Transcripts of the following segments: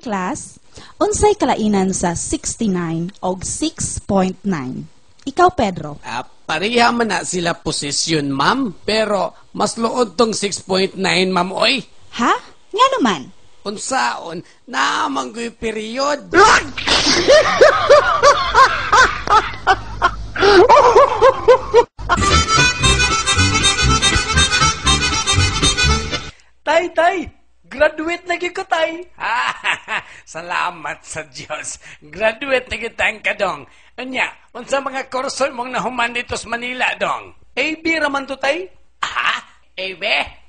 class, unsay kalainan sa 69 og 6.9? Ikaw, Pedro. Pareha man na sila posisyon, ma'am. Pero mas luod tong 6.9, ma'am, oy. Ha? Nga naman. Unsaon, naman ko'y period. Tay, graduate na gyud ko, tay. Salamat sa Diyos. Graduate na kitang kadong. Anya, unsa mga kurso mong nahuman dito sa Manila, dong? AB raman to, tay. AB?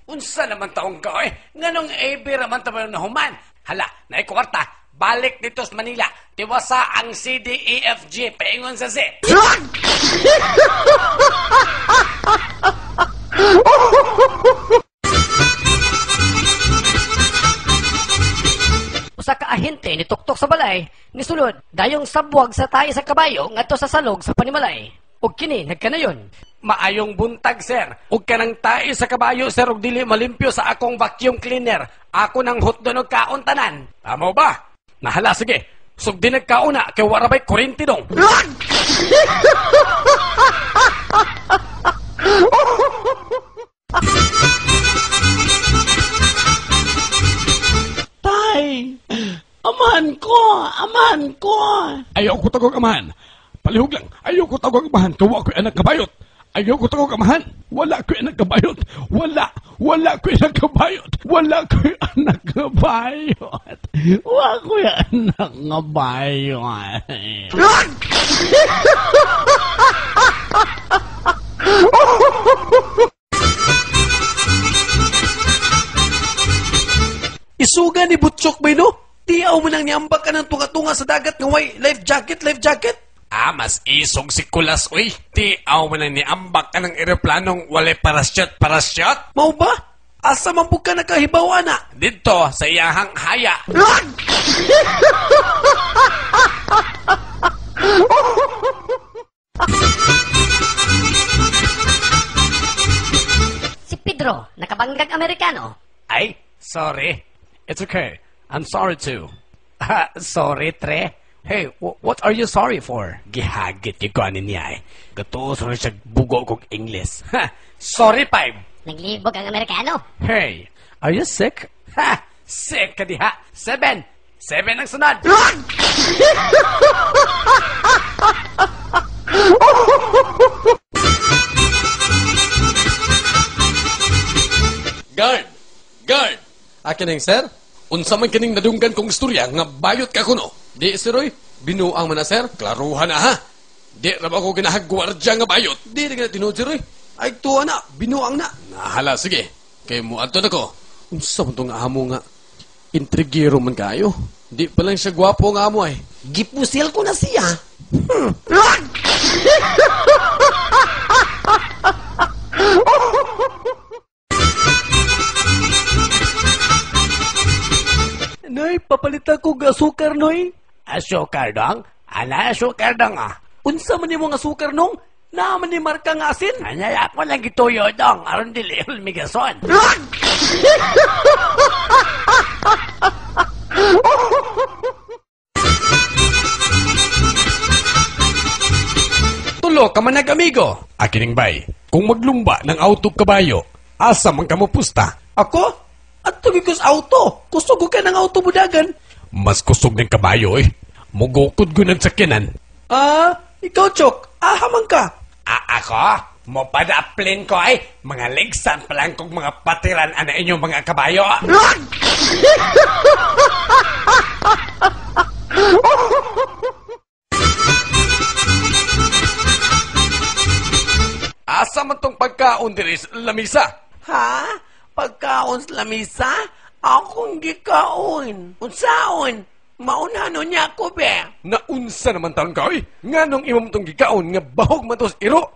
Unsa naman taong ka, eh? Nganong AB raman tayo nahuman? Hala, naikwarta. Balik dito sa Manila. Tiwasa ang CDEFG. Paingon sa Z. Usa ka ahente ni tuktok sa balay, nisulod dayong sabwag sa tayo sa kabayo ngadto sa salog sa panimalay. Ug kini nagkanayon. Maayong buntag, sir. Ug kanang tae sa kabayo, sir, ug dili malimpyo sa akong vacuum cleaner. Ako nang hotdon og kaon tanan. Amo ba? Nahala, sige. Sugdi nagkauna, kay warabay kurente dong. Tay, amahan ko. Ayaw ko tagog amahan. Palihog lang, ayaw ko tagog amahan. Kawa ko'y anak kabayot. Ayaw ko tagog amahan. Wala ko'y anak kabayot. Wala ko'y anak kabayot. Wala ko'y anak kabayot. Wala ko'y anak kabayot. Isuga ni Butchok ba no? Tiyaw mo nang niambak ka ng tunga-tunga sa dagat ng way life jacket. Mas isog si Kulas, uy. Tiaw mo na ni ambak ka ng eroplanong walay parasyot. Mau ba? Asa man po ka nakahibawa na? Dito, sa iyahang haya. Si Pedro, nakabanggag Amerikano. Ay, sorry. It's okay. I'm sorry too. Sorry, Tre. Hey, what are you sorry for? Gihagit yung kanin niya eh. Gatuos rin siya bugo kong English. Sorry, Pipe. Naglibog ang Amerikano. Hey, are you sick? Sick ka diha. 7 ang sunod. Guard! Akin ang sir? Unsa man kining nadunggan kong istorya nga bayot ka kuno? Di, sir, oy. Binuang man na, sir. Klaruhan na, ha? Di, raba ko ginahagwardya nga bayot. Di, na tinuod, sir, oy. Ay, tuwa na. Binuang na. Nahala, sige. Kay mo ato na ko. Unsa man itong amo nga? Intrigero man kayo. Di pa lang siya gwapo nga amo, ay. Gipusil ko na siya. Noy, papalitan ko asukar, Noy. Asukar dong? Ana asukar dong ah? Unsa man imong asukar nung? Naaman ni marka nga asin? Ana ako lang gituyo dong. Aron dili ulmigason. Tulo ka man nag-amigo. Akin ang bay. Kung maglumba ng auto kabayo, asa man ka mo pusta? Ako? At tugikos auto. Kusog ka ng auto budagan. Mas kusog ng kabayo eh. Mugukod ko ng sakyanan. Ikaw, Chok. Ahamang ka. Ako? Mopadaplin ko ay mga ligsan pa lang kong mga patiran ana inyong mga kabayo. Asa man tong pagkaon diri sa lamisa? Ha? Pagkaon sa lamisa? Akong gikaon. Unsaon? Maunano niya ko, be? Naunsa naman taon ka, oy? Nga nung imam tong gikaon, nga bahog man tos iro.